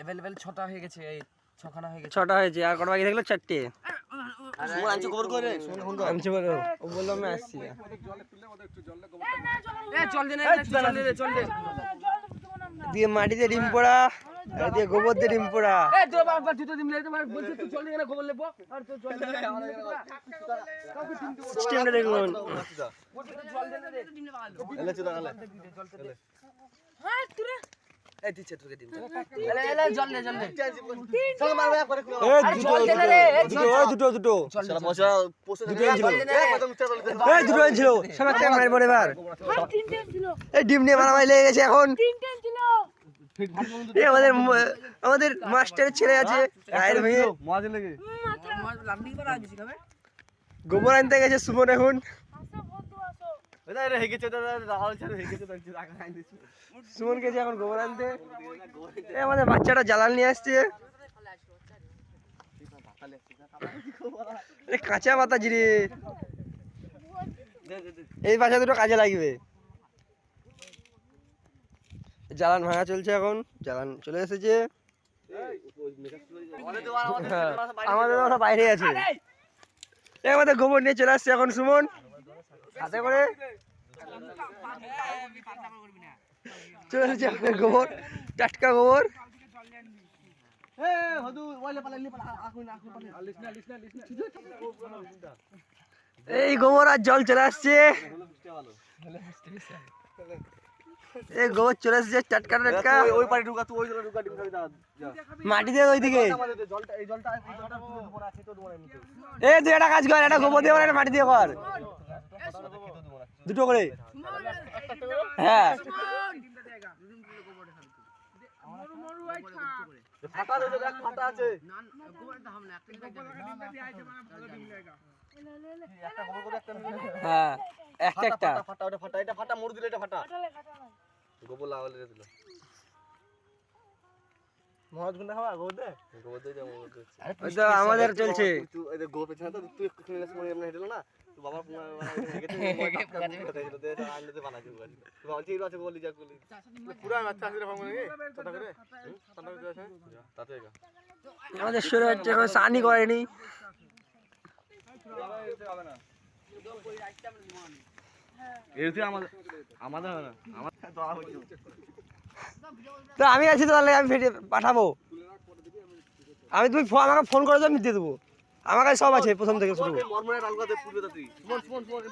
Available 6টা হয়ে গেছে, এই 6খানা হয়ে গেছে। 6টা হয়েছে, আর কটা বাকি থাকলো? 4টে। সুমন আনছে খবর করে শুনে ফোন কর। আনছে বলো, ও বললো আমি আসছি। চল দে না, চল দে। দিয়ে মাটিতে ডিম পোড়া, আর দিয়ে গোবর দিয়ে ডিম পোড়া। এই তো বাবা দুটো ডিম লেতে মার বলছিস তুই চল দে না, গোবর লেবো আর তুই চল দে না। সিস্টেমটা দেখুন। চল দে না রে, ডিম লে বাগালো। এলে চুদা গেলে। হ্যাঁ তুই রে এই দিচ্ছে তোকে ডিম। এলে জল দে। চল মারবে করে। এই দুটো শালা পয়সা পোষে দুটো ছিল। এই এই দুটো ছিল, সবাই কে মারবো এবার। এই ডিম নিয়ে মারামারি লেগে গেছে এখন। এই আমাদের মাস্টারের ছেলে আছে গায়ের ভেঙে মজা লাগে। গোবর আনতে গেছে সুমন এখন। ওটা রে হেগে চোদা রাহুল ছাড় হেগে চোদা রাখা আইন দিছি। সুমন গেছে এখন গোবর আনতে। এই আমাদের বাচ্চাটা জ্বালান নিয়ে আসছে। এই কাঁচা পাতা জিরে, এই বাচ্চা দুটো কাজে লাগবে। জ্বালান ভাঙা চলছে এখন, জ্বালান চলে এসেছে। আমাদের ওরা বাইরে আছে। এই আমাদের গোবর নিয়ে চলে আসছে এখন সুমন হাতে করে। চলে এসেছে আমাদের গোবর, টাটকা গোবর। এই গোবর আর জল চলে আসছে। এই গোবর চলে এসেছে টাটকা টাটকা। ওই পারে ঢুকা, তুই ওই জলে ঢুকা, ডিম খাবি দাও। মাটি দিয়ে ওইদিকে। জলটা এই জলটা পুরো উপরে আছে তো তোমার এমনি। এই তুই একটা কাজ কর, একটা গোবর দিয়ে একটা মাটি দিয়ে কর, দুটো করে। হ্যাঁ ফাটা রয়েছে, দেখ ফাটা আছে। হ্যাঁ একটা ফাটা ওটা ফাটা, এটা ফাটা মোড় দিলে এটা ফাটা। গোবর লাগালে রে দিল। মহাজ গুন্ডা খাওয়া গোবর দে, গোবর দে যা গোবর দে। ওই তো আমাদের চলছে। তুই এই গোবর পেছনে তো তুই একটু সময় এমনি হেঁটেলো না, তুই বাবা হেগেতে দে আনতে বানাচ্ছি বাড়ি। তুই বলছি এর আছে বলি যা বলি পুরো বাচ্চা আসলে ভাঙবে নাকি কথা করে ঠান্ডা করে আছে তাতে গা। আমাদের শুরু হচ্ছে, এখন সানি করেনি। এরতে আমাদের আমাদের হবে না, আমাদের তো আর হচ্ছে। তো আমি আছি, তাহলে আমি পাঠাবো। আমি তুমি আমাকে ফোন করে দাও, আমি দিয়ে দেবো। আমার কাছে সব আছে প্রথম থেকে শুরু। মরমরে আলগাতে পুরবে তো তুই সুমন মরমরে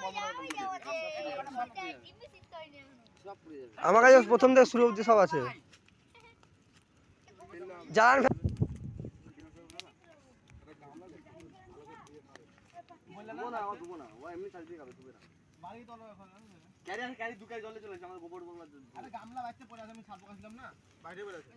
আমার কাছে প্রথম থেকে শুরু অবধি সব আছে। জ্বালান না আমার দুবো না, ও এমনি চালতে যাবে তুমি না বাড়ি তো এখন ক্যারি দুকাই জলে চলে আসে আমাদের গোবর বগলা। আরে গামলা বাইতে পড়ে আছে, আমি ছাড় বকাছিলাম না বাইরে বের আছে।